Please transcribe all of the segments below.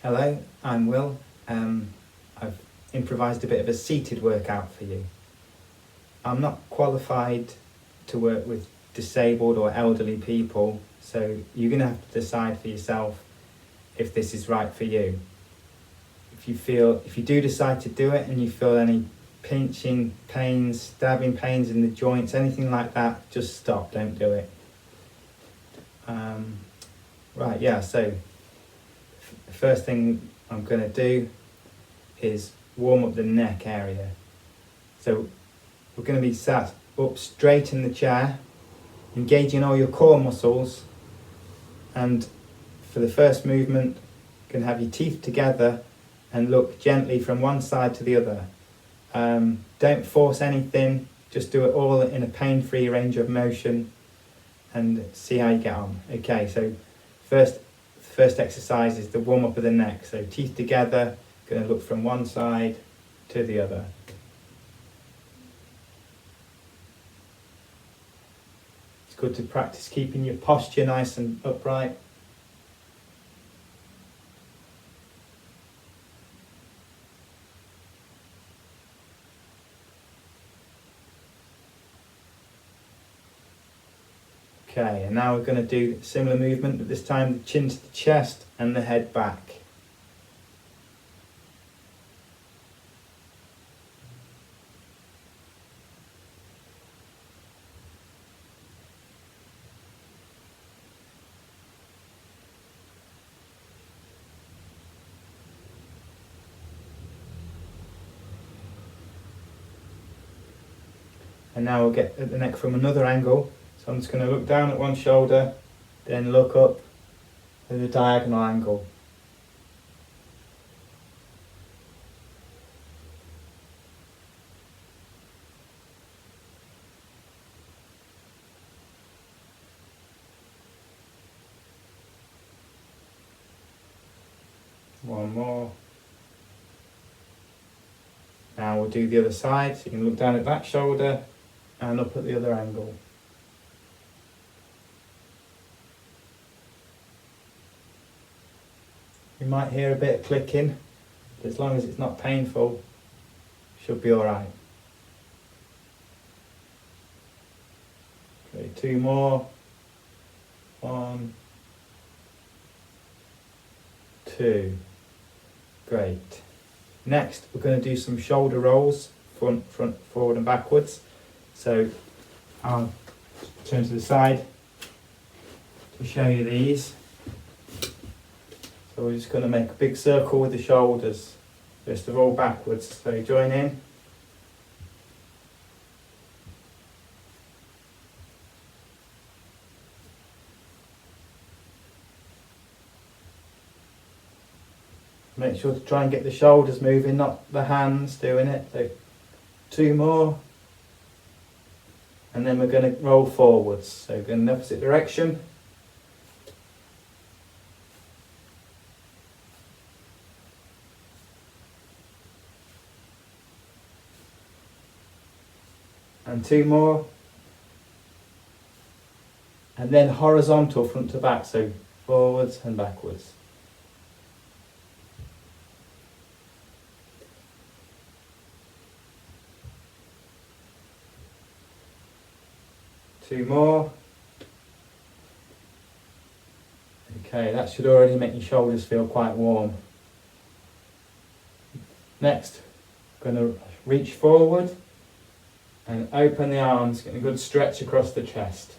Hello, I'm Will. I've improvised a bit of a seated workout for you. I'm not qualified to work with disabled or elderly people, so you're going to have to decide for yourself if this is right for you. If you do decide to do it and you feel any pinching pains, stabbing pains in the joints, anything like that, just stop, don't do it. So the first thing I'm going to do is warm up the neck area. So we're going to be sat up straight in the chair, engaging all your core muscles, and for the first movement, you can have your teeth together and look gently from one side to the other. Don't force anything, just do it all in a pain-free range of motion and see how you get on. Okay, so first exercise is the warm up of the neck. So teeth together, going to look from one side to the other. It's good to practice keeping your posture nice and upright. Okay, and now we're going to do a similar movement, but this time the chin to the chest and the head back. And now we'll get at the neck from another angle. So I'm just going to look down at one shoulder, then look up at a diagonal angle. One more. Now we'll do the other side, so you can look down at that shoulder and up at the other angle. You might hear a bit of clicking, but as long as it's not painful, should be alright. Okay, two more. 1, 2. Great. Next, we're going to do some shoulder rolls, front, forward and backwards. So I'll turn to the side to show you these. So we're just going to make a big circle with the shoulders, first of all backwards. So join in. Make sure to try and get the shoulders moving, not the hands doing it. So 2 more. And then we're going to roll forwards. So go in the opposite direction. And 2 more. And then horizontal front to back. So forwards and backwards. Two more. Okay, that should already make your shoulders feel quite warm. Next, I'm going to reach forward and open the arms, getting a good stretch across the chest.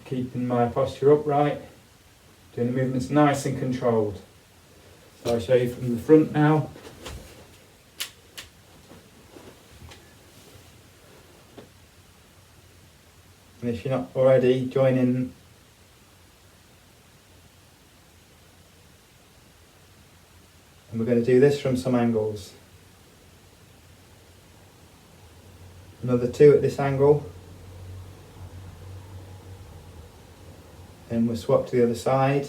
Keeping my posture upright, doing the movements nice and controlled. So I'll show you from the front now. And if you're not already, join in. And we're going to do this from some angles. Another 2 at this angle. Then we'll swap to the other side.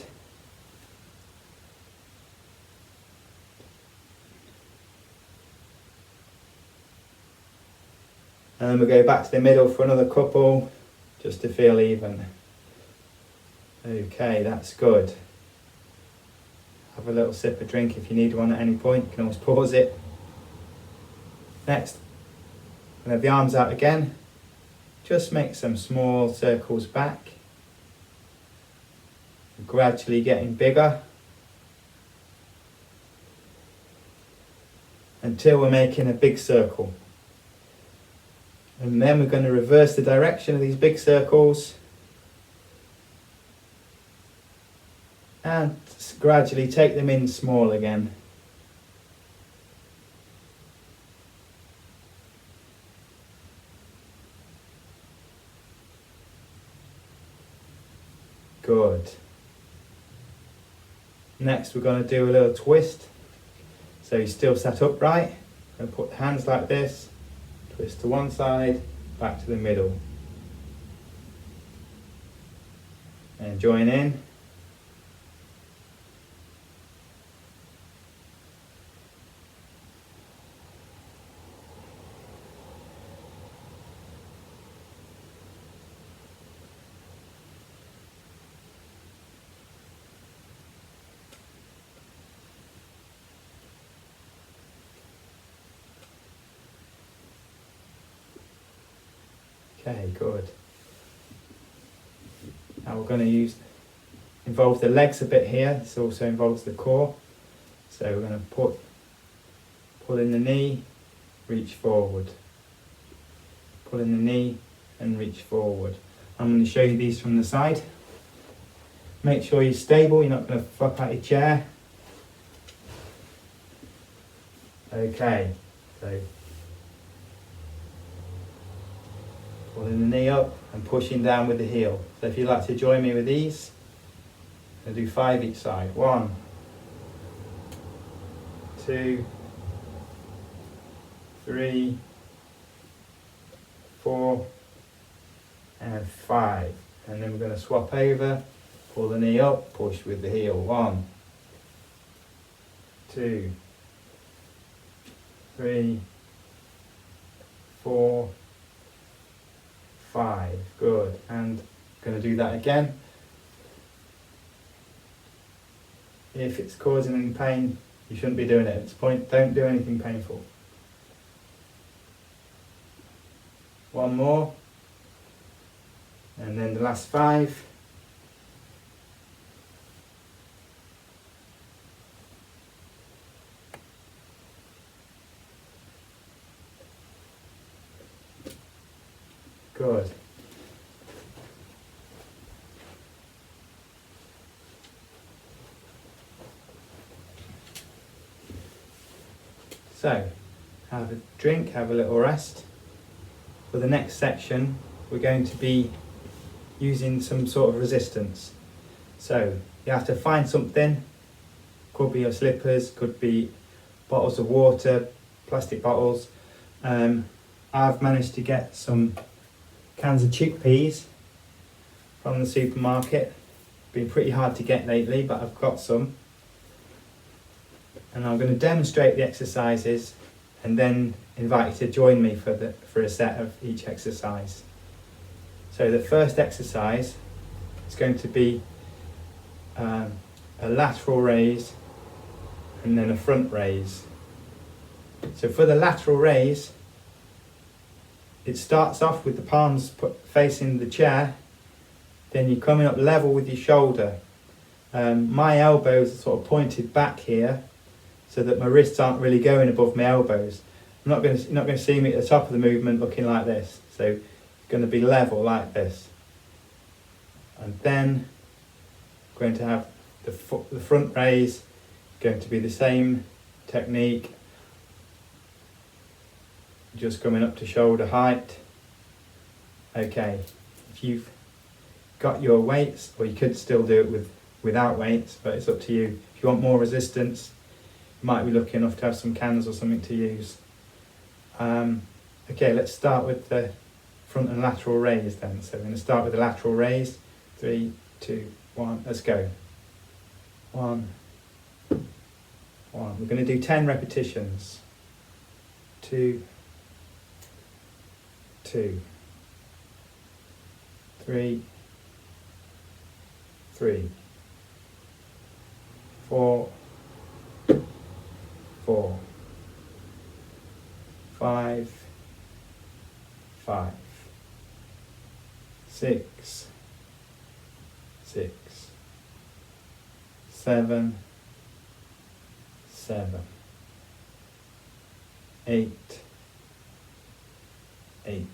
And then we'll go back to the middle for another couple, just to feel even. Okay, that's good. Have a little sip of drink if you need one at any point. You can always pause it. Next, I'm going to have the arms out again. Just make some small circles back. Gradually getting bigger. Until we're making a big circle. And then we're going to reverse the direction of these big circles. And gradually take them in small again. Good. Next we're going to do a little twist. So you still sat upright. I'm going to put the hands like this. Twist to one side, back to the middle. And join in. Okay, good. Now we're going to involve the legs a bit here. This also involves the core. So we're going to pull in the knee, reach forward. Pull in the knee and reach forward. I'm going to show you these from the side. Make sure you're stable, you're not going to flop out your chair. Okay, so pulling the knee up and pushing down with the heel. So if you'd like to join me with these, I'll do 5 each side. 1, 2, 3, 4, and 5. And then we're going to swap over, pull the knee up, push with the heel. 1, 2, 3, 4, 5. Good. And going to do that again. If it's causing any pain, you shouldn't be doing it at this point. Don't do anything painful. 1 more. And then the last 5. Good. So, have a drink, have a little rest. For the next section, we're going to be using some sort of resistance. So, you have to find something. Could be your slippers, could be bottles of water, plastic bottles. I've managed to get some cans of chickpeas from the supermarket. Been pretty hard to get lately, but I've got some. And I'm going to demonstrate the exercises and then invite you to join me for a set of each exercise. So the first exercise is going to be a lateral raise and then a front raise. So for the lateral raise, it starts off with the palms facing the chair, then you're coming up level with your shoulder. My elbows are sort of pointed back here so that my wrists aren't really going above my elbows. You're not going to see me at the top of the movement looking like this. So it's going to be level like this. And then going to have the front raise, going to be the same technique. Just coming up to shoulder height. Okay, if you've got your weights, or you could still do it without weights, but it's up to you. If you want more resistance, you might be lucky enough to have some cans or something to use. Okay, let's start with the front and lateral raise then. So we're going to start with the lateral raise. 3, 2, 1, let's go. 1, 1. We're going to do 10 repetitions. 2, 2, 3, 3, 4, 4, 5, 5, 6, 6, 7, 7, 8, 8,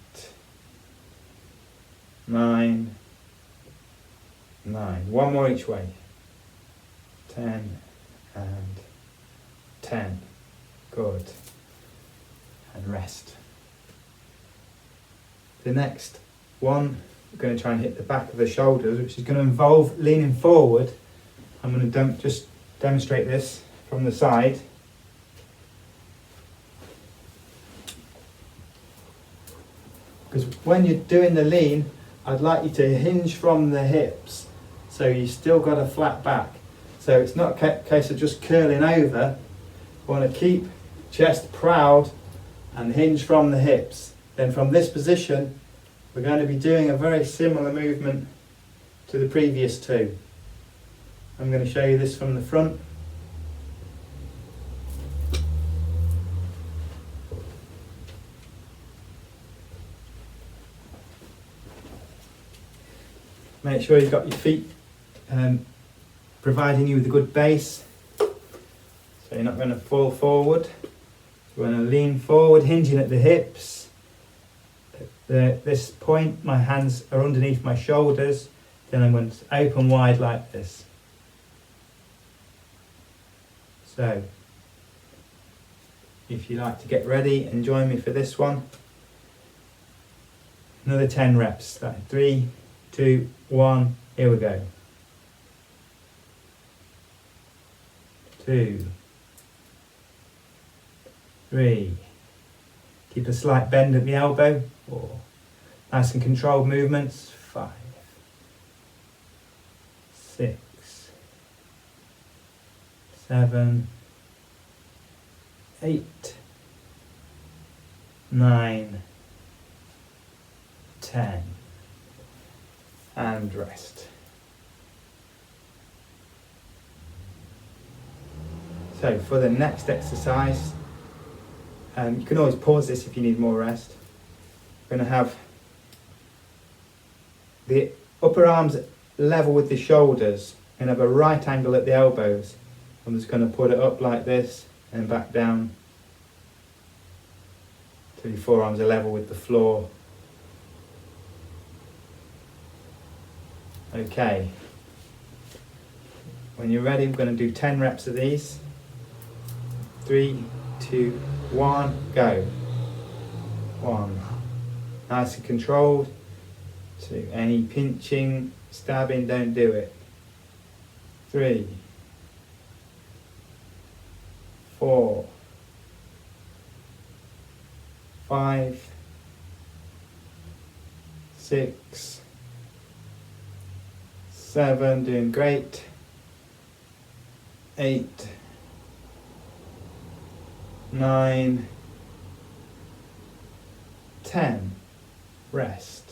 9, 9. One more each way. 10 and 10. Good. And rest. The next one, we're going to try and hit the back of the shoulders, which is going to involve leaning forward. I'm going to just demonstrate this from the side. Because when you're doing the lean, I'd like you to hinge from the hips, so you still got a flat back. So it's not a case of just curling over. You want to keep chest proud and hinge from the hips. Then from this position, we're going to be doing a very similar movement to the previous two. I'm going to show you this from the front. Make sure you've got your feet providing you with a good base, so you're not going to fall forward. You're going to lean forward, hinging at the hips. At this point, my hands are underneath my shoulders. Then I'm going to open wide like this. So, if you like to get ready and join me for this one, another 10 reps. 3, 2, 1, here we go. 2, 3, keep a slight bend at the elbow. 4, nice and controlled movements. 5, 6, 7, 8, 9, 10. And rest. So for the next exercise, you can always pause this if you need more rest. We're going to have the upper arms level with the shoulders and have a right angle at the elbows. I'm just going to put it up like this and back down till your forearms are level with the floor. Okay, when you're ready, we're going to do 10 reps of these. 3, 2, 1, go. 1, nice and controlled. 2, any pinching, stabbing, don't do it. 3, 4, 5, 6, 7, doing great. 8, 9, 10, rest.